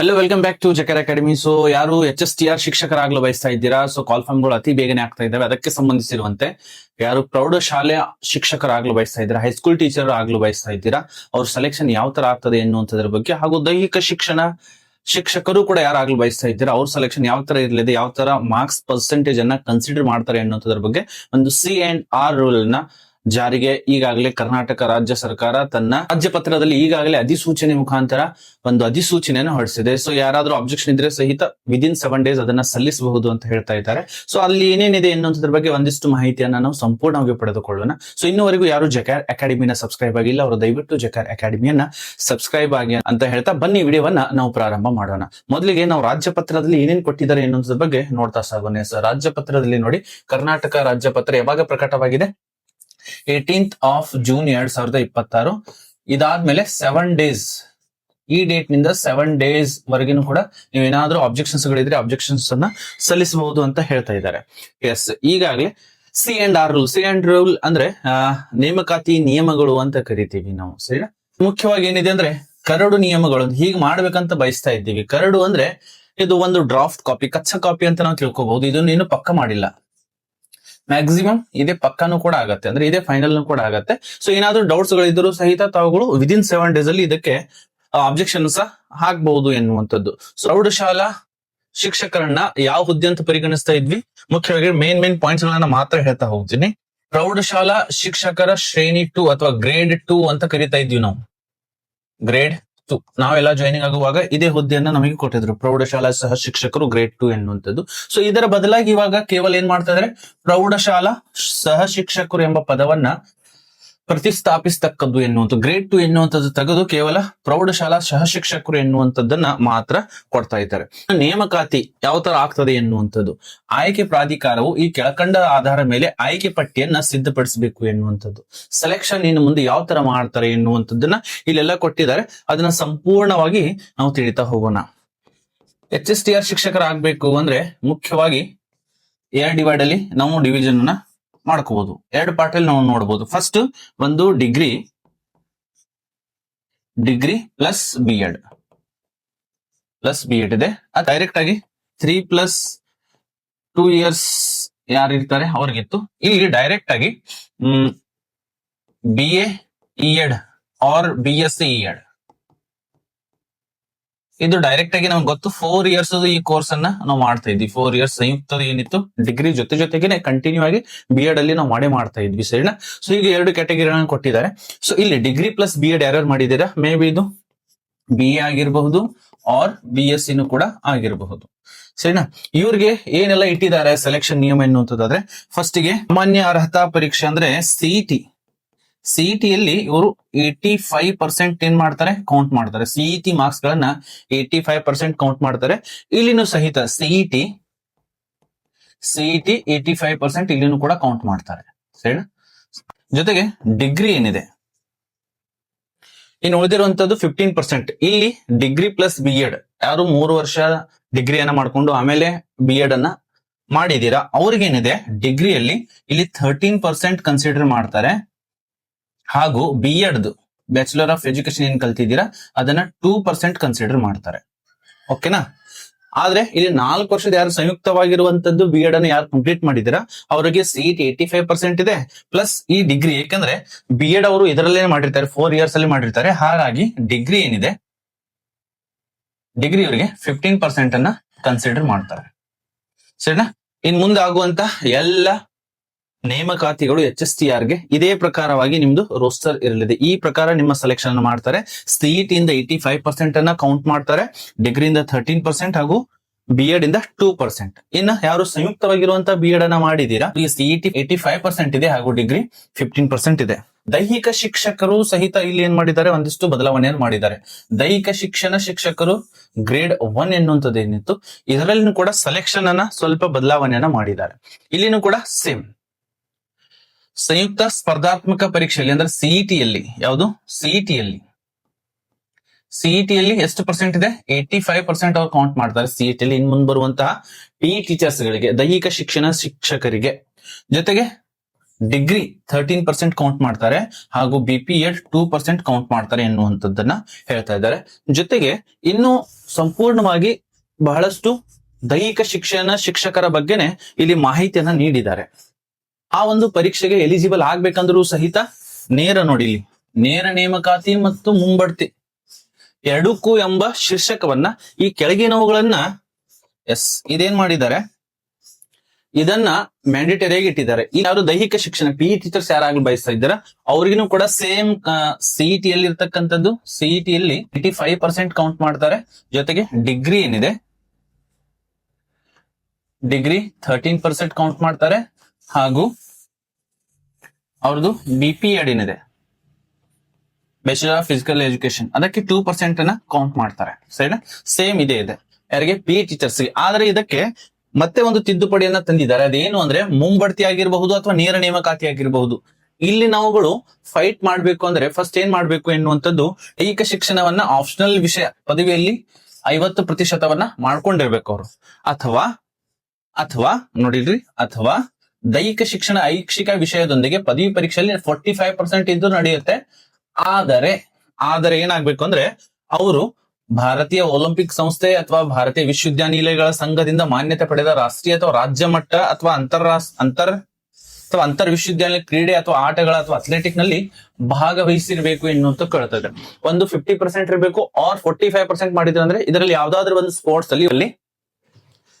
Hello, welcome back to Jakar academy. So ಯಾರು HSTR ಶಿಕ್ಷಕರಾಗಲು ಬಯಸ್ತಾ ಇದ್ದೀರಾ? ಸೊ ಕಾಲ್ ಫಾರ್ಮ್ಗಳು ಅತಿ ಬೇಗನೆ ಆಗ್ತಾ ಇದ್ದಾವೆ. ಅದಕ್ಕೆ ಸಂಬಂಧಿಸಿರುವಂತೆ ಯಾರು ಪ್ರೌಢಶಾಲೆಯ ಶಿಕ್ಷಕರಾಗಲು ಬಯಸ್ತಾ ಇದ್ದೀರಾ, ಹೈಸ್ಕೂಲ್ ಟೀಚರ್ ಆಗಲು ಬಯಸ್ತಾ ಇದ್ದೀರಾ, ಅವ್ರ ಸೆಲೆಕ್ಷನ್ ಯಾವ ತರ ಆಗ್ತದೆ ಎನ್ನುವಂಥದ್ರ ಬಗ್ಗೆ, ಹಾಗೂ ದೈಹಿಕ ಶಿಕ್ಷಣ ಶಿಕ್ಷಕರು ಕೂಡ ಯಾರಾಗ್ಲು ಬಯಸ್ತಾ ಇದ್ದೀರಾ, ಅವ್ರ ಸೆಲೆಕ್ಷನ್ ಯಾವ ತರ ಇರಲಿದೆ, ಯಾವ ತರ ಮಾರ್ಕ್ಸ್ ಪರ್ಸೆಂಟೇಜ್ ಅನ್ನ ಕನ್ಸಿಡರ್ ಮಾಡ್ತಾರೆ ಅನ್ನೋದ್ರ ಬಗ್ಗೆ ಒಂದು C&R ರೂಲ್ ನ ಜಾರಿಗೆ ಈಗಾಗಲೇ ಕರ್ನಾಟಕ ರಾಜ್ಯ ಸರ್ಕಾರ ತನ್ನ ರಾಜ್ಯ ಪತ್ರದಲ್ಲಿ ಈಗಾಗಲೇ ಅಧಿಸೂಚನೆ ಮುಖಾಂತರ ಒಂದು ಅಧಿಸೂಚನೆಯನ್ನು ಹೊರಡಿಸಿದೆ. ಸೊ ಯಾರಾದ್ರೂ ಅಬ್ಜೆಕ್ಷನ್ ಇದ್ರೆ ಸಹಿತ ವಿದಿನ್ 7 days ಅದನ್ನ ಸಲ್ಲಿಸಬಹುದು ಅಂತ ಹೇಳ್ತಾ ಇದ್ದಾರೆ. ಸೊ ಅಲ್ಲಿ ಏನೇನಿದೆ ಎನ್ನುವಂಥದ್ರ ಬಗ್ಗೆ ಒಂದಿಷ್ಟು ಮಾಹಿತಿಯನ್ನ ನಾವು ಸಂಪೂರ್ಣವಾಗಿ ಪಡೆದುಕೊಳ್ಳೋಣ. ಸೊ ಇನ್ನುವರೆಗೂ ಯಾರು ಜಕಾರ್ ಅಕಾಡೆಮಿನ ಸಬ್ಸ್ಕ್ರೈಬ್ ಆಗಿಲ್ಲ, ಅವರು ದಯವಿಟ್ಟು ಜಕಾರ್ ಅಕಾಡೆಮಿಯನ್ನ ಸಬ್ಸ್ಕ್ರೈಬ್ ಆಗಿ ಅಂತ ಹೇಳ್ತಾ ಬನ್ನಿ ವಿಡಿಯೋವನ್ನ ನಾವು ಪ್ರಾರಂಭ ಮಾಡೋಣ. ಮೊದಲಿಗೆ ನಾವು ರಾಜ್ಯ ಪತ್ರದಲ್ಲಿ ಏನೇನು ಕೊಟ್ಟಿದ್ದಾರೆ ಎನ್ನುವುದ್ರ ಬಗ್ಗೆ ನೋಡ್ತಾ ಸಾಗೋಣ. ಸೊ ರಾಜ್ಯ ಪತ್ರದಲ್ಲಿ ನೋಡಿ, ಕರ್ನಾಟಕ ರಾಜ್ಯ ಪತ್ರ ಯಾವಾಗ ಪ್ರಕಟವಾಗಿದೆ? 18th of June 2026. ಇದಾದ್ಮೇಲೆ 7 days, ಈ ಡೇಟ್ ನಿಂದ 7 days ವರೆಗಿನೂ ಕೂಡ ನೀವೇನಾದ್ರೂ ಅಬ್ಜೆಕ್ಷನ್ಸ್ ಗಳಿದ್ರೆ ಅಬ್ಜೆಕ್ಷನ್ಸ್ ಅನ್ನ ಸಲ್ಲಿಸಬಹುದು ಅಂತ ಹೇಳ್ತಾ ಇದ್ದಾರೆ. ಎಸ್, ಈಗಾಗಲೇ C&R ರೂಲ್ ಅಂದ್ರೆ ನೇಮಕಾತಿ ನಿಯಮಗಳು ಅಂತ ಕರಿತೀವಿ ನಾವು. ಸರಿನಾ? ಮುಖ್ಯವಾಗಿ ಏನಿದೆ ಅಂದ್ರೆ ಕರಡು ನಿಯಮಗಳು ಹೀಗೆ ಮಾಡ್ಬೇಕಂತ ಬಯಸ್ತಾ ಇದ್ದೀವಿ. ಕರಡು ಅಂದ್ರೆ ಇದು ಒಂದು ಡ್ರಾಫ್ಟ್ ಕಾಪಿ, ಕಚ್ಚಾ ಕಾಪಿ ಅಂತ ನಾವು ತಿಳ್ಕೊಬಹುದು. ಇದನ್ನು ಇನ್ನು ಪಕ್ಕ ಮಾಡಿಲ್ಲ. ಮ್ಯಾಕ್ಸಿಮಮ್ ಇದೇ ಪಕ್ಕಾನು ಕೂಡ ಆಗತ್ತೆ, ಅಂದ್ರೆ ಇದೇ ಫೈನಲ್ ಕೂಡ ಆಗತ್ತೆ. ಸೊ ಏನಾದ್ರೂ ಡೌಟ್ಸ್ ಗಳಿದ್ರು ಸಹಿತ ತಾವುಗಳು ವಿದಿನ್ 7 days ಅಲ್ಲಿ ಇದಕ್ಕೆ ಅಬ್ಜೆಕ್ಷನ್ ಸಹ ಹಾಕ್ಬಹುದು ಎನ್ನುವಂಥದ್ದು. ಪ್ರೌಢಶಾಲಾ ಶಿಕ್ಷಕರನ್ನ ಯಾವ ಹುದ್ದೆ ಅಂತ ಪರಿಗಣಿಸ್ತಾ ಇದ್ವಿ? ಮುಖ್ಯವಾಗಿ ಮೇನ್ ಪಾಯಿಂಟ್ಸ್ ಗಳನ್ನ ಮಾತ್ರ ಹೇಳ್ತಾ ಹೋಗ್ತೀನಿ. ಪ್ರೌಢಶಾಲಾ ಶಿಕ್ಷಕರ ಶ್ರೇಣಿ 2 ಅಥವಾ ಗ್ರೇಡ್ 2 ಅಂತ ಕರಿತಾ ಇದ್ವಿ ನಾವು. ಗ್ರೇಡ್ 2 ನಾವೆಲ್ಲ ಜಾಯ್ನಿಂಗ್ ಆಗುವಾಗ ಇದೇ ಹುದ್ದೆಯನ್ನ ನಮಗೆ ಕೊಟ್ಟಿದ್ರು, ಪ್ರೌಢಶಾಲಾ ಸಹ ಶಿಕ್ಷಕರು ಗ್ರೇಡ್ 2 ಎನ್ನುವಂಥದ್ದು. ಸೊ ಇದರ ಬದಲಾಗಿ ಇವಾಗ ಕೇವಲ ಏನ್ ಮಾಡ್ತಾ ಇದಾರೆ, ಪ್ರೌಢಶಾಲಾ ಸಹ ಶಿಕ್ಷಕರು ಎಂಬ ಪದವನ್ನ ಪ್ರತಿಸ್ಥಾಪಿಸ್ತಕ್ಕದ್ದು ಎನ್ನುವಂಥ ಗ್ರೇಡ್ 2 ಎನ್ನುವಂಥದ್ದು ತೆಗೆದು ಕೇವಲ ಪ್ರೌಢಶಾಲಾ ಸಹ ಶಿಕ್ಷಕರು ಎನ್ನುವಂಥದ್ದನ್ನ ಮಾತ್ರ ಕೊಡ್ತಾ ಇದ್ದಾರೆ. ನೇಮಕಾತಿ ಯಾವ ತರ ಆಗ್ತದೆ ಎನ್ನುವಂಥದ್ದು, ಆಯ್ಕೆ ಪ್ರಾಧಿಕಾರವು ಈ ಕೆಳಕಂಡ ಆಧಾರ ಮೇಲೆ ಆಯ್ಕೆ ಪಟ್ಟಿಯನ್ನ ಸಿದ್ಧಪಡಿಸಬೇಕು ಎನ್ನುವಂಥದ್ದು. ಸೆಲೆಕ್ಷನ್ ಇನ್ನು ಮುಂದೆ ಯಾವ ತರ ಮಾಡ್ತಾರೆ ಎನ್ನುವಂಥದ್ದನ್ನ ಇಲ್ಲೆಲ್ಲ ಕೊಟ್ಟಿದ್ದಾರೆ. ಅದನ್ನ ಸಂಪೂರ್ಣವಾಗಿ ನಾವು ತಿಳಿತಾ ಹೋಗೋಣ. HSTR ಶಿಕ್ಷಕರಾಗಬೇಕು ಅಂದ್ರೆ ಮುಖ್ಯವಾಗಿ 2 ಡಿವೈಡ್ ಅಲ್ಲಿ ನಾವು ಡಿವಿಷನ್ ಅನ್ನ ಮಾಡ್ಕೋಬಹುದು. 2 ಪಾರ್ಟ್ ಅಲ್ಲಿ ನಾವು ನೋಡಬಹುದು. ಫಸ್ಟ್ ಒಂದು ಡಿಗ್ರಿ ಪ್ಲಸ್ B.Ed ಇದೆ. ಡೈರೆಕ್ಟ್ ಆಗಿ 3+2 years ಯಾರಿರ್ತಾರೆ ಅವ್ರಿಗಿತ್ತು. ಇಲ್ಲಿ ಡೈರೆಕ್ಟ್ ಆಗಿ BA ED or BSc ED ಇದು ಡೈರೆಕ್ಟ್ ಆಗಿ ನಮ್ಗೆ ಗೊತ್ತು. 4 years ಈ ಕೋರ್ಸ್ ಅನ್ನ ನಾವು ಮಾಡ್ತಾ ಇದ್ವಿ. 4 years ಸಂಯುಕ್ತ ಏನಿತ್ತು ಡಿಗ್ರಿ ಜೊತೆಗೇನೆ ಕಂಟಿನ್ಯೂ ಆಗಿ B.Ed ಅಲ್ಲಿ ನಾವು ಮಾಡ್ತಾ ಇದ್ವಿ. ಸರಿನಾ? ಸೊ ಈಗ 2 ಕ್ಯಾಟಗರಿಗಳನ್ನ ಕೊಟ್ಟಿದ್ದಾರೆ. ಸೊ ಇಲ್ಲಿ ಡಿಗ್ರಿ ಪ್ಲಸ್ B.Ed ಯಾರ್ಯಾರು ಮಾಡಿದ್ದೀರಾ? ಮೇ ಬಿ ಇದು BA ಆಗಿರಬಹುದು ಆರ್ BSc ಕೂಡ ಆಗಿರಬಹುದು. ಸರಿನಾ? ಇವ್ರಿಗೆ ಏನೆಲ್ಲ ಇಟ್ಟಿದ್ದಾರೆ ಸೆಲೆಕ್ಷನ್ ನಿಯಮ ಎನ್ನುವಂಥದ್ದಾದ್ರೆ, ಫಸ್ಟಿಗೆ ಸಾಮಾನ್ಯ ಅರ್ಹತಾ ಪರೀಕ್ಷೆ ಅಂದ್ರೆ CET ಯಲ್ಲಿ ಇವರು 85% ಏನ್ ಮಾಡ್ತಾರೆ, ಕೌಂಟ್ ಮಾಡ್ತಾರೆ. CET ಮಾರ್ಕ್ಸ್ ಗಳನ್ನ 85% ಕೌಂಟ್ ಮಾಡ್ತಾರೆ. ಇಲ್ಲಿನೂ ಸಹಿತ CET 85% ಇಲ್ಲಿನೂ ಕೂಡ ಕೌಂಟ್ ಮಾಡ್ತಾರೆ. ಸರಿನಾ? ಜೊತೆಗೆ ಡಿಗ್ರಿ ಏನಿದೆ ಇನ್ನು ಉಳಿದಿರುವಂತದ್ದು 15%. ಇಲ್ಲಿ ಡಿಗ್ರಿ ಪ್ಲಸ್ B.Ed ಯಾರು 3 ವರ್ಷ ಡಿಗ್ರಿಯನ್ನ ಮಾಡ್ಕೊಂಡು ಆಮೇಲೆ B.Ed ಅನ್ನ ಮಾಡಿದೀರಾ ಅವ್ರಿಗೇನಿದೆ, ಡಿಗ್ರಿಯಲ್ಲಿ ಇಲ್ಲಿ 13% ಕನ್ಸಿಡರ್ ಮಾಡ್ತಾರೆ. ಹಾಗೂ B.Ed ಬ್ಯಾಚುಲರ್ ಆಫ್ ಎಜುಕೇಶನ್ ಏನ್ ಕಲ್ತಿದ್ದೀರಾ ಅದನ್ನ 2% ಕನ್ಸಿಡರ್ ಮಾಡ್ತಾರೆ. ಓಕೆನಾ? ಆದ್ರೆ ಇಲ್ಲಿ 4 ವರ್ಷದ ಯಾರು ಸಂಯುಕ್ತವಾಗಿರುವಂತದ್ದು B.Ed ಅನ್ನು ಯಾರು ಕಂಪ್ಲೀಟ್ ಮಾಡಿದ್ದೀರಾ ಅವರಿಗೆ CET 85% ಇದೆ, ಪ್ಲಸ್ ಈ ಡಿಗ್ರಿ. ಯಾಕಂದ್ರೆ B.Ed ಅವರು ಇದರಲ್ಲೇ ಮಾಡಿರ್ತಾರೆ, 4 years ಅಲ್ಲಿ ಮಾಡಿರ್ತಾರೆ. ಹಾಗಾಗಿ ಡಿಗ್ರಿ ಏನಿದೆ, ಡಿಗ್ರಿ ಅವರಿಗೆ 15% ಅನ್ನ ಕನ್ಸಿಡರ್ ಮಾಡ್ತಾರೆ. ಸರಿನಾ? ಇನ್ ಮುಂದೆ ಆಗುವಂತ ಎಲ್ಲ ನೇಮಕಾತಿಗಳು HSTR ಗೆ ಇದೇ ಪ್ರಕಾರವಾಗಿ ನಿಮ್ದು ರೋಸ್ಟರ್ ಇರಲಿದೆ. ಈ ಪ್ರಕಾರ ನಿಮ್ಮ ಸೆಲೆಕ್ಷನ್ ಅನ್ನು ಮಾಡ್ತಾರೆ. CET ಇಂದ 85% ಅನ್ನ ಕೌಂಟ್ ಮಾಡ್ತಾರೆ, ಡಿಗ್ರಿಯಿಂದ 13% ಹಾಗೂ B.Ed ಇಂದ 2%. ಇನ್ನು ಯಾರು ಸಂಯುಕ್ತವಾಗಿರುವಂತಹ B.Ed ಅನ್ನ ಮಾಡಿದೀರಾ, ಈ CET 85% ಇದೆ ಹಾಗೂ ಡಿಗ್ರಿ 15% ಇದೆ. ದೈಹಿಕ ಶಿಕ್ಷಕರು ಸಹಿತ ಇಲ್ಲಿ ಏನ್ ಮಾಡಿದ್ದಾರೆ, ಒಂದಿಷ್ಟು ಬದಲಾವಣೆಯನ್ನು ಮಾಡಿದ್ದಾರೆ. ದೈಹಿಕ ಶಿಕ್ಷಣ ಶಿಕ್ಷಕರು ಗ್ರೇಡ್ 1 ಎನ್ನುವಂಥದ್ದು ಏನಿತ್ತು ಇದರಲ್ಲಿನೂ ಕೂಡ ಸೆಲೆಕ್ಷನ್ ಅನ್ನ ಸ್ವಲ್ಪ ಬದಲಾವಣೆಯನ್ನ ಮಾಡಿದ್ದಾರೆ. ಇಲ್ಲಿನೂ ಕೂಡ ಸೇಮ್ ಸಂಯುಕ್ತ ಸ್ಪರ್ಧಾತ್ಮಕ ಪರೀಕ್ಷೆಯಲ್ಲಿ ಅಂದ್ರೆ CET ಯಲ್ಲಿ, ಯಾವುದು CET ಯಲ್ಲಿ ಎಷ್ಟು ಪರ್ಸೆಂಟ್ ಇದೆ? 85% ಅವ್ರು ಕೌಂಟ್ ಮಾಡ್ತಾರೆ CET ಯಲ್ಲಿ. ಇನ್ ಮುಂದೆ ಬರುವಂತಹ PE ಟೀಚರ್ಸ್ ಗಳಿಗೆ, ದೈಹಿಕ ಶಿಕ್ಷಣ ಶಿಕ್ಷಕರಿಗೆ. ಜೊತೆಗೆ ಡಿಗ್ರಿ 13% ಕೌಂಟ್ ಮಾಡ್ತಾರೆ ಹಾಗೂ BPEd 2% ಕೌಂಟ್ ಮಾಡ್ತಾರೆ ಎನ್ನುವಂಥದ್ದನ್ನ ಹೇಳ್ತಾ ಇದ್ದಾರೆ. ಜೊತೆಗೆ ಇನ್ನು ಸಂಪೂರ್ಣವಾಗಿ ಬಹಳಷ್ಟು ದೈಹಿಕ ಶಿಕ್ಷಕರ ಬಗ್ಗೆನೆ ಇಲ್ಲಿ ಮಾಹಿತಿಯನ್ನ ನೀಡಿದ್ದಾರೆ. ಆ ಒಂದು ಪರೀಕ್ಷೆಗೆ ಎಲಿಜಿಬಲ್ ಆಗ್ಬೇಕಂದ್ರೂ ಸಹಿತ ನೇರ ನೋಡಿ ಇಲ್ಲಿ ನೇರ ನೇಮಕಾತಿ ಮತ್ತು ಮುಂಬಡ್ತಿ ಎರಡಕ್ಕೂ ಎಂಬ ಶೀರ್ಷಕವನ್ನ ಈ ಕೆಳಗಿನವುಗಳನ್ನ ಇದೇನ್ ಮಾಡಿದ್ದಾರೆ, ಇದನ್ನ ಮ್ಯಾಂಡೇಟರಿಯಾಗಿ ಇಟ್ಟಿದ್ದಾರೆ. ಈ ಯಾರು ದೈಹಿಕ ಶಿಕ್ಷಣ PE ಟೀಚರ್ಸ್ ಯಾರಾಗ್ಲಿ ಬಯಸ್ತಾ ಇದ್ದಾರ ಅವ್ರಿಗೂ ಕೂಡ ಸೇಮ್ CET ಯಲ್ಲಿ ಇರ್ತಕ್ಕಂಥದ್ದು, CET ಯಲ್ಲಿ 85% ಕೌಂಟ್ ಮಾಡ್ತಾರೆ. ಜೊತೆಗೆ ಡಿಗ್ರಿ ಏನಿದೆ ಡಿಗ್ರಿ 13% ಕೌಂಟ್ ಮಾಡ್ತಾರೆ. ಹಾಗೂ ಅವ್ರದ್ದು BPEd ಏನಿದೆ ಬ್ಯಾಚುಲರ್ ಆಫ್ ಫಿಸಿಕಲ್ ಎಜುಕೇಶನ್ ಅದಕ್ಕೆ 2% ಅನ್ನ ಕೌಂಟ್ ಮಾಡ್ತಾರೆ. ಸರಿನಾ? ಸೇಮ್ ಇದೆ ಯಾರಿಗೆ PE ಟೀಚರ್ಸ್. ಆದ್ರೆ ಇದಕ್ಕೆ ಮತ್ತೆ ಒಂದು ತಿದ್ದುಪಡಿಯನ್ನ ತಂದಿದ್ದಾರೆ. ಅದೇನು ಅಂದ್ರೆ ಮುಂಬಡ್ತಿ ಆಗಿರಬಹುದು ಅಥವಾ ನೇರ ನೇಮಕಾತಿ ಆಗಿರಬಹುದು. ಇಲ್ಲಿ ನಾವುಗಳು ಫೈಟ್ ಮಾಡ್ಬೇಕು ಅಂದ್ರೆ ಫಸ್ಟ್ ಏನ್ ಮಾಡ್ಬೇಕು ಎನ್ನುವಂಥದ್ದು, ದೈಹಿಕ ಶಿಕ್ಷಣವನ್ನ ಆಪ್ಷನಲ್ ವಿಷಯ ಪದವಿಯಲ್ಲಿ 50% ಮಾಡ್ಕೊಂಡಿರ್ಬೇಕು ಅವರು. ಅಥವಾ ನೋಡಿಲ್ರಿ, ಅಥವಾ ದೈಹಿಕ ಶಿಕ್ಷಣ ಐಚ್ಛಿಕ ವಿಷಯದೊಂದಿಗೆ ಪದವಿ ಪರೀಕ್ಷೆಯಲ್ಲಿ 45% ಇದ್ದು ನಡೆಯುತ್ತೆ. ಆದರೆ ಏನಾಗ್ಬೇಕು ಅಂದ್ರೆ ಅವರು ಭಾರತೀಯ ಒಲಿಂಪಿಕ್ ಸಂಸ್ಥೆ ಅಥವಾ ಭಾರತೀಯ ವಿಶ್ವವಿದ್ಯಾನಿಲಯಗಳ ಸಂಘದಿಂದ ಮಾನ್ಯತೆ ಪಡೆದ ರಾಷ್ಟ್ರೀಯ ಅಥವಾ ರಾಜ್ಯ ಮಟ್ಟ ಅಥವಾ ಅಂತರ್ ವಿಶ್ವವಿದ್ಯಾಲಯ ಕ್ರೀಡೆ ಅಥವಾ ಆಟಗಳ ಅಥವಾ ಅಥ್ಲೆಟಿಕ್ ನಲ್ಲಿ ಭಾಗವಹಿಸಿರ್ಬೇಕು ಎನ್ನುವಂತ ಕೇಳ್ತದೆ. ಒಂದು 50% ಇರಬೇಕು ಆರ್ 45% ಮಾಡಿದ್ರೆ ಅಂದ್ರೆ ಇದರಲ್ಲಿ ಯಾವ್ದಾದ್ರು ಒಂದು ಸ್ಪೋರ್ಟ್ಸ್ ಅಲ್ಲಿ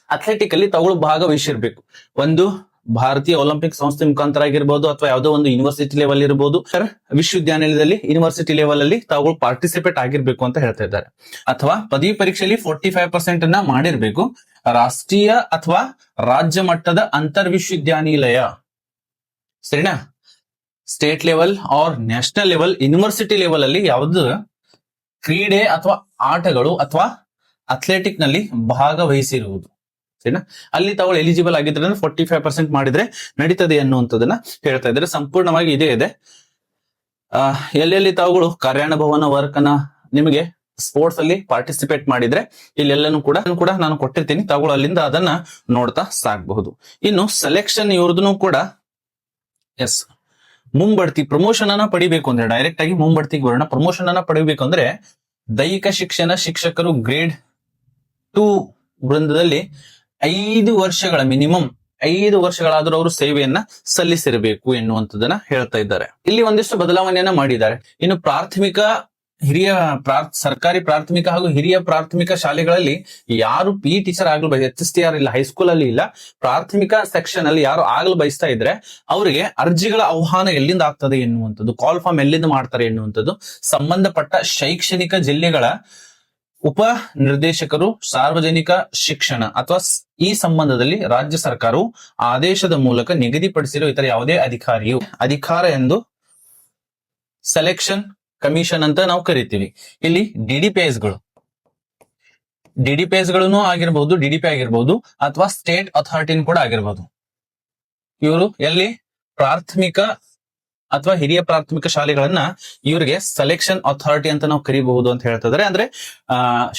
ಅಥ್ಲೆಟಿಕ್ ಅಲ್ಲಿ ತಗೊಳ್ಳು ಭಾಗವಹಿಸಿರ್ಬೇಕು. ಒಂದು ಭಾರತೀಯ ಒಲಿಂಪಿಕ್ ಸಂಸ್ಥೆ ಮುಖಾಂತರ ಆಗಿರ್ಬೋದು ಅಥವಾ ಯಾವುದೋ ಒಂದು ಯೂನಿವರ್ಸಿಟಿ ಲೆವೆಲ್ ಇರಬಹುದು, ವಿಶ್ವವಿದ್ಯಾನಿಲಯದಲ್ಲಿ ಯೂನಿವರ್ಸಿಟಿ ಲೆವೆಲ್ ಅಲ್ಲಿ ತಾವುಗಳು ಪಾರ್ಟಿಸಿಪೇಟ್ ಆಗಿರ್ಬೇಕು ಅಂತ ಹೇಳ್ತಾ ಇದ್ದಾರೆ. ಅಥವಾ ಪದವಿ ಪರೀಕ್ಷೆಯಲ್ಲಿ 45% ಅನ್ನ ಮಾಡಿರ್ಬೇಕು. ರಾಷ್ಟ್ರೀಯ ಅಥವಾ ರಾಜ್ಯ ಮಟ್ಟದ ಅಂತರ್ ವಿಶ್ವವಿದ್ಯಾನಿಲಯ, ಸರಿನಾ, state level or national level university level ಅಲ್ಲಿ ಯಾವ್ದು ಕ್ರೀಡೆ ಅಥವಾ ಆಟಗಳು ಅಥವಾ ಅಥ್ಲೆಟಿಕ್ ನಲ್ಲಿ ಭಾಗವಹಿಸಿರುವುದು, ಸರಿನಾ, ಅಲ್ಲಿ ತಾವು ಎಲಿಜಿಬಲ್ ಆಗಿದ್ರೆ 45% ಮಾಡಿದ್ರೆ ನಡೀತದೆ ಅನ್ನುವಂಥದ್ದನ್ನ ಹೇಳ್ತಾ ಇದ್ದಾರೆ. ಸಂಪೂರ್ಣವಾಗಿ ಇದೇ ಇದೆ. ಎಲ್ಲೆಲ್ಲಿ ತಾವುಗಳು ಕಾರ್ಯಾನುಭವನ ವರ್ಕ್ ಅನ್ನ ನಿಮಗೆ ಸ್ಪೋರ್ಟ್ಸ್ ಅಲ್ಲಿ ಪಾರ್ಟಿಸಿಪೇಟ್ ಮಾಡಿದ್ರೆ ಇಲ್ಲೆಲ್ಲನೂ ಕೂಡ ನಾನು ಕೊಟ್ಟಿರ್ತೀನಿ, ತಾವುಗಳು ಅಲ್ಲಿಂದ ಅದನ್ನ ನೋಡ್ತಾ ಸಾಗಬಹುದು. ಇನ್ನು ಸೆಲೆಕ್ಷನ್ ಇವ್ರದನ್ನು ಕೂಡ ಮುಂಬಡ್ತಿ ಪ್ರಮೋಷನ್ ಅನ್ನ ಪಡಿಬೇಕು ಅಂದ್ರೆ ಡೈರೆಕ್ಟ್ ಆಗಿ ಮುಂಬಡ್ತಿಗೆ ಬರೋಣ. ಪ್ರಮೋಷನ್ ಅನ್ನ ಪಡಿಬೇಕು ಅಂದ್ರೆ ದೈಹಿಕ ಶಿಕ್ಷಣ ಶಿಕ್ಷಕರು ಗ್ರೇಡ್ 2 ವೃಂದದಲ್ಲಿ 5 ವರ್ಷಗಳ ಮಿನಿಮಮ್ 5 ವರ್ಷಗಳಾದ್ರೂ ಅವರು ಸೇವೆಯನ್ನ ಸಲ್ಲಿಸಿರಬೇಕು ಎನ್ನುವಂಥದ್ದನ್ನ ಹೇಳ್ತಾ ಇದ್ದಾರೆ. ಇಲ್ಲಿ ಒಂದಿಷ್ಟು ಬದಲಾವಣೆಯನ್ನ ಮಾಡಿದ್ದಾರೆ. ಇನ್ನು ಸರ್ಕಾರಿ ಪ್ರಾಥಮಿಕ ಹಾಗೂ ಹಿರಿಯ ಪ್ರಾಥಮಿಕ ಶಾಲೆಗಳಲ್ಲಿ ಯಾರು PE ಟೀಚರ್ ಆಗಲು HSTR ಇಲ್ಲ, ಹೈಸ್ಕೂಲ್ ಅಲ್ಲಿ ಇಲ್ಲ, ಪ್ರಾಥಮಿಕ ಸೆಕ್ಷನ್ ಅಲ್ಲಿ ಯಾರು ಆಗಲು ಬಯಸ್ತಾ ಇದ್ರೆ ಅವರಿಗೆ ಅರ್ಜಿಗಳ ಆಹ್ವಾನ ಎಲ್ಲಿಂದ ಆಗ್ತದೆ ಎನ್ನುವಂಥದ್ದು, ಕಾಲ್ ಫಾರ್ಮ್ ಎಲ್ಲಿಂದ ಮಾಡ್ತಾರೆ ಎನ್ನುವಂಥದ್ದು ಸಂಬಂಧಪಟ್ಟ ಶೈಕ್ಷಣಿಕ ಜಿಲ್ಲೆಗಳ ಉಪ ನಿರ್ದೇಶಕರು ಸಾರ್ವಜನಿಕ ಶಿಕ್ಷಣ ಅಥವಾ ಈ ಸಂಬಂಧದಲ್ಲಿ ರಾಜ್ಯ ಸರ್ಕಾರವು ಆದೇಶದ ಮೂಲಕ ನಿಗದಿಪಡಿಸಿರುವ ಇತರ ಯಾವುದೇ ಅಧಿಕಾರ ಎಂದು ಸೆಲೆಕ್ಷನ್ ಕಮಿಷನ್ ಅಂತ ನಾವು ಕರಿತೀವಿ. ಇಲ್ಲಿ DDPS ಗಳನ್ನು ಆಗಿರಬಹುದು, DDP ಆಗಿರಬಹುದು ಅಥವಾ ಸ್ಟೇಟ್ ಅಥಾರಿಟಿನ ಕೂಡ ಆಗಿರಬಹುದು. ಇವರು ಎಲ್ಲಿ ಪ್ರಾಥಮಿಕ ಅಥವಾ ಹಿರಿಯ ಪ್ರಾಥಮಿಕ ಶಾಲೆಗಳನ್ನ ಇವರಿಗೆ ಸೆಲೆಕ್ಷನ್ ಅಥಾರಿಟಿ ಅಂತ ನಾವು ಕರಿಬಹುದು ಅಂತ ಹೇಳ್ತಿದ್ದಾರೆ. ಅಂದ್ರೆ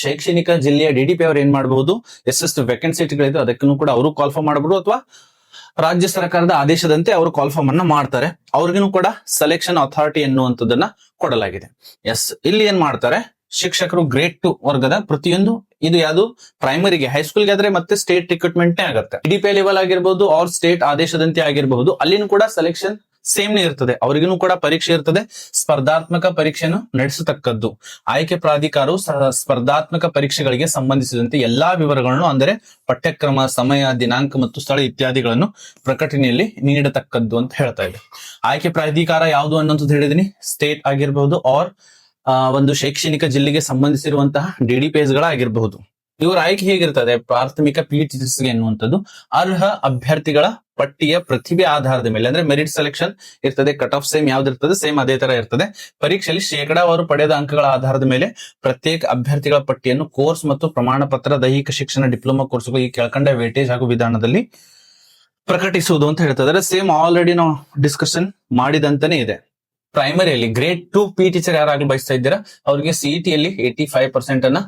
ಶೈಕ್ಷಣಿಕ ಜಿಲ್ಲೆಯ DDP ಅವರು ಏನ್ ಮಾಡಬಹುದು, ಎಷ್ಟು ವೇಕೆನ್ಸಿಗಳಿದೆ ಅದಕ್ಕೂ ಕೂಡ ಅವರು ಕಾಲ್ ಫಾರ್ಮ್ ಮಾಡಬಹುದು ಅಥವಾ ರಾಜ್ಯ ಸರ್ಕಾರದ ಆದೇಶದಂತೆ ಅವರು ಕಾಲ್ ಫಾರ್ಮ್ ಅನ್ನ ಮಾಡ್ತಾರೆ. ಅವ್ರಿಗೂ ಕೂಡ ಸೆಲೆಕ್ಷನ್ ಅಥಾರಿಟಿ ಎನ್ನುವಂಥದ್ದನ್ನ ಕೊಡಲಾಗಿದೆ. ಇಲ್ಲಿ ಏನ್ ಮಾಡ್ತಾರೆ, ಶಿಕ್ಷಕರು ಗ್ರೇಡ್ 2 ವರ್ಗದ ಪ್ರತಿಯೊಂದು, ಇದು ಯಾವುದು ಪ್ರೈಮರಿಗೆ, ಹೈಸ್ಕೂಲ್ಗೆ ಆದ್ರೆ ಮತ್ತೆ ಸ್ಟೇಟ್ ರಿಕ್ರೂಟ್ಮೆಂಟ್ ಆಗುತ್ತೆ. DDP ಲೆವೆಲ್ ಆಗಿರ್ಬಹುದು ಆರ್ ಸ್ಟೇಟ್ ಆದೇಶದಂತೆ ಆಗಿರಬಹುದು, ಅಲ್ಲಿನೂ ಕೂಡ ಸೆಲೆಕ್ಷನ್ ಸೇಮ್ ಇರ್ತದೆ. ಅವರಿಗೂ ಕೂಡ ಪರೀಕ್ಷೆ ಇರ್ತದೆ. ಸ್ಪರ್ಧಾತ್ಮಕ ಪರೀಕ್ಷೆಯನ್ನು ನಡೆಸತಕ್ಕದ್ದು. ಆಯ್ಕೆ ಪ್ರಾಧಿಕಾರವು ಸ್ಪರ್ಧಾತ್ಮಕ ಪರೀಕ್ಷೆಗಳಿಗೆ ಸಂಬಂಧಿಸಿದಂತೆ ಎಲ್ಲಾ ವಿವರಗಳನ್ನು ಅಂದರೆ ಪಠ್ಯಕ್ರಮ, ಸಮಯ, ದಿನಾಂಕ ಮತ್ತು ಸ್ಥಳ ಇತ್ಯಾದಿಗಳನ್ನು ಪ್ರಕಟಣೆಯಲ್ಲಿ ನೀಡತಕ್ಕದ್ದು ಅಂತ ಹೇಳ್ತಾ ಇದೆ. ಆಯ್ಕೆ ಪ್ರಾಧಿಕಾರ ಯಾವುದು ಅನ್ನೋದು ಹೇಳಿದೀನಿ, ಸ್ಟೇಟ್ ಆಗಿರಬಹುದು ಆರ್ ಒಂದು ಶೈಕ್ಷಣಿಕ ಜಿಲ್ಲೆಗೆ ಸಂಬಂಧಿಸಿರುವಂತಹ DDPS ಗಳಾಗಿರಬಹುದು. ಇವರ ಆಯ್ಕೆ ಹೇಗಿರ್ತದೆ, ಪ್ರಾಥಮಿಕ PE ಟೀಚರ್ಸ್ಗೆ ಎನ್ನುವಂಥದ್ದು ಅರ್ಹ ಅಭ್ಯರ್ಥಿಗಳ ಪಟ್ಟಿಯ ಪ್ರತಿಭೆ ಆಧಾರದ ಮೇಲೆ, ಅಂದ್ರೆ ಮೆರಿಟ್ ಸೆಲೆಕ್ಷನ್ ಇರ್ತದೆ. ಕಟ್ ಆಫ್ ಸೇಮ್ ಯಾವ್ದಿರ್ತದೆ, ಸೇಮ್ ಅದೇ ತರ ಇರ್ತದೆ. ಪರೀಕ್ಷೆಯಲ್ಲಿ ಶೇಕಡಾವಾರು ಪಡೆದ ಅಂಕಗಳ ಆಧಾರದ ಮೇಲೆ ಪ್ರತ್ಯೇಕ ಅಭ್ಯರ್ಥಿಗಳ ಪಟ್ಟಿಯನ್ನು ಕೋರ್ಸ್ ಮತ್ತು ಪ್ರಮಾಣ ಪತ್ರ, ದೈಹಿಕ ಶಿಕ್ಷಣ ಡಿಪ್ಲೊಮಾ ಕೋರ್ಸ್ಗಳು ಈ ಕೆಳಕಂಡ ವೇಟೇಜ್ ಹಾಗೂ ವಿಧಾನದಲ್ಲಿ ಪ್ರಕಟಿಸುವುದು ಅಂತ ಹೇಳ್ತಾರೆ. ಸೇಮ್ ಆಲ್ರೆಡಿ ನಾವು ಡಿಸ್ಕಷನ್ ಮಾಡಿದಂತಾನೆ ಇದೆ. ಪ್ರೈಮರಿಯಲ್ಲಿ ಗ್ರೇಡ್ 2 PE ಟೀಚರ್ ಯಾರಾಗಲು ಬಯಸ್ತಾ ಇದ್ದೀರಾ ಅವರಿಗೆ CET ಯಲ್ಲಿ 85% ಅನ್ನ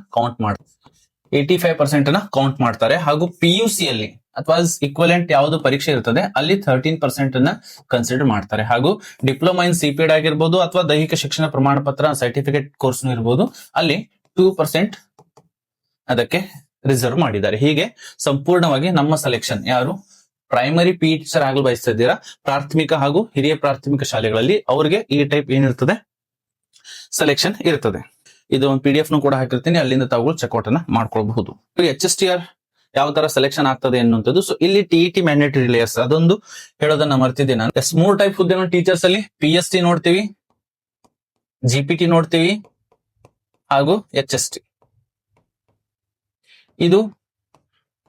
ಕೌಂಟ್ ಮಾಡ್ತಾರೆ. ಹಾಗೂ PUC ಯಲ್ಲಿ ಅಥವಾ ಇಕ್ವಲೆಂಟ್ ಯಾವುದು ಪರೀಕ್ಷೆ ಇರ್ತದೆ ಅಲ್ಲಿ 13% ಅನ್ನ ಕನ್ಸಿಡರ್ ಮಾಡ್ತಾರೆ. ಹಾಗೂ ಡಿಪ್ಲೊಮಾ ಇನ್ CPED ಆಗಿರ್ಬೋದು ಅಥವಾ ದೈಹಿಕ ಶಿಕ್ಷಣ ಪ್ರಮಾಣ ಪತ್ರ ಸರ್ಟಿಫಿಕೇಟ್ ಕೋರ್ಸ್ ಇರ್ಬೋದು, ಅಲ್ಲಿ 2% ಅದಕ್ಕೆ ರಿಸರ್ವ್ ಮಾಡಿದ್ದಾರೆ. ಹೀಗೆ ಸಂಪೂರ್ಣವಾಗಿ ನಮ್ಮ ಸೆಲೆಕ್ಷನ್ ಯಾರು ಪ್ರೈಮರಿ ಪಿ ಟೀಚರ್ ಆಗಲು ಬಯಸ್ತಾ ಇದ್ದೀರಾ, ಪ್ರಾಥಮಿಕ ಹಾಗೂ ಹಿರಿಯ ಪ್ರಾಥಮಿಕ ಶಾಲೆಗಳಲ್ಲಿ ಅವ್ರಿಗೆ ಈ ಟೈಪ್ ಏನಿರ್ತದೆ ಸೆಲೆಕ್ಷನ್ ಇರ್ತದೆ. ಇದು ಒಂದು PDF ನು ಕೂಡ ಹಾಕಿರ್ತೀನಿ, ಅಲ್ಲಿಂದ ತಾವುಗಳು ಚೆಕ್ಔಟ್ ಅನ್ನ ಮಾಡ್ಕೊಳ್ಬಹುದು. HSTR ಯಾವ ತರ ಸೆಲೆಕ್ಷನ್ ಆಗ್ತದೆ ಅನ್ನುವಂಥದ್ದು. ಸೊ ಇಲ್ಲಿ TET ಮ್ಯಾಂಡೇಟರಿ ಲೇಯರ್ಸ್ ಅದೊಂದು ಹೇಳೋದನ್ನ ಮರ್ತಿದ್ದೆ ನಾನು. 3 ಟೈಪ್ ಹುದ್ದೆ ಟೀಚರ್ಸ್ ಅಲ್ಲಿ PST ನೋಡ್ತೀವಿ, GPT ನೋಡ್ತೀವಿ ಹಾಗೂ HST. ಇದು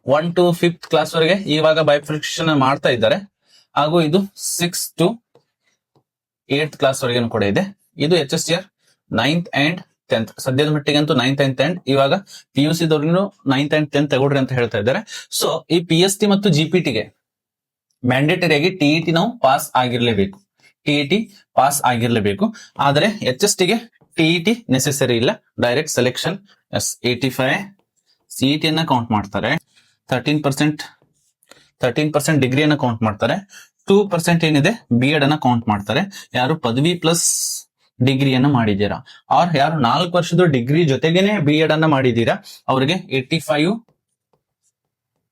1 to 5th ಕ್ಲಾಸ್ ವರೆಗೆ ಇವಾಗ ಬೈಫರ್ಕೇಷನ್ ಮಾಡ್ತಾ ಇದ್ದಾರೆ, ಹಾಗೂ ಇದು 6 to 8th ಕ್ಲಾಸ್ ವರೆಗೆ ಕೂಡ ಇದೆ. ಇದು HSTR 9th and 10th. ಸದ್ಯದ ಮಟ್ಟಿಗೆ ಅಂತೂ 9th and 10th. ಇವಾಗ PUC ದವ್ರಿಗೂ 9th and 10th ತಗೊಳ್ರಿ ಅಂತ ಹೇಳ್ತಾ ಇದ್ದಾರೆ. ಸೊ ಈ PST ಮತ್ತು GPT ಗೆ ಮ್ಯಾಂಡೇಟರಿ ಆಗಿ TET ನಾವು ಪಾಸ್ ಆಗಿರ್ಲೇಬೇಕು, TET ಪಾಸ್ ಆಗಿರ್ಲೇಬೇಕು. ಆದ್ರೆ HST ಗೆ TET ನೆಸೆಸರಿ ಇಲ್ಲ, ಡೈರೆಕ್ಟ್ ಸೆಲೆಕ್ಷನ್. 85 CET ಅನ್ನ ಕೌಂಟ್ ಮಾಡ್ತಾರೆ, 13% ಡಿಗ್ರಿಯನ್ನ ಕೌಂಟ್ ಮಾಡ್ತಾರೆ, 2% ಏನಿದೆ B.Ed ಅನ್ನ ಕೌಂಟ್ ಮಾಡ್ತಾರೆ. ಯಾರು ಪದವಿ ಪ್ಲಸ್ ಡಿಗ್ರಿಯನ್ನ ಮಾಡಿದ್ದೀರಾ, ಆರ್ ಯಾರು 4 ವರ್ಷದ ಡಿಗ್ರಿ ಜೊತೆಗೇನೆ B.Ed ಅನ್ನ ಮಾಡಿದ್ದೀರಾ, ಅವರಿಗೆ 85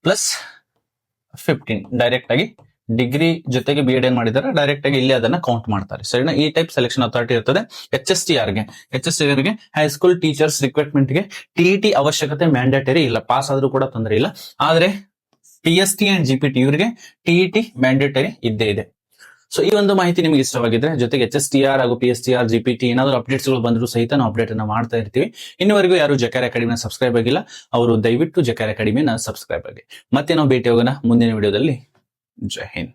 ಪ್ಲಸ್ 15 ಡೈರೆಕ್ಟ್ ಆಗಿ ಡಿಗ್ರಿ ಜೊತೆಗೆ B.Ed ಏನ್ ಮಾಡಿದ್ದಾರೆ ಡೈರೆಕ್ಟ್ ಆಗಿ ಇಲ್ಲಿ ಅದನ್ನ ಕೌಂಟ್ ಮಾಡ್ತಾರೆ. ಸರಿನಾ? ಈ ಟೈಪ್ ಸೆಲೆಕ್ಷನ್ ಅಥಾರಿಟಿ ಇರ್ತದೆ. HSTR ಗೆ ಹೈಸ್ಕೂಲ್ ಟೀಚರ್ಸ್ ರಿಕ್ರೂಟ್ಮೆಂಟ್ ಗೆ TET ಅವಶ್ಯಕತೆ ಮ್ಯಾಂಡೇಟರಿ ಇಲ್ಲ, ಪಾಸ್ ಆದ್ರೂ ಕೂಡ ತೊಂದರೆ ಇಲ್ಲ. ಆದ್ರೆ PST ಅಂಡ್ GPT ಇವರಿಗೆ TET ಮ್ಯಾಂಡೇಟರಿ ಇದ್ದೇ ಇದೆ. ಸೊ ಈ ಒಂದು ಮಾಹಿತಿ ನಿಮಗೆ ಇಷ್ಟವಾಗಿದ್ರೆ, ಜೊತೆಗೆ HSTR ಹಾಗೂ PSTR GPT ಏನಾದ್ರು ಅಪ್ಡೇಟ್ಸ್ ಗಳು ಬಂದ್ರು ಸಹಿತ ನಾವು ಅಪ್ಡೇಟ್ ಅನ್ನ ಮಾಡ್ತಾ ಇರ್ತೀವಿ. ಇನ್ನುವರೆಗೂ ಯಾರು ಜಕಾರ ಅಕಾಡೆಮಿನ ಸಬ್ಸ್ಕ್ರೈಬ್ ಆಗಿಲ್ಲ ಅವರು ದಯವಿಟ್ಟು ಜಕಾರ ಅಕಾಡೆಮಿನ ಸಬ್ಸ್ಕ್ರೈಬ್ ಆಗಿ. ಮತ್ತೆ ನಾವು ಭೇಟಿ ಹೋಗೋಣ ಮುಂದಿನ ವಿಡಿಯೋದಲ್ಲಿ. ಜೈ ಹಿಂದ್.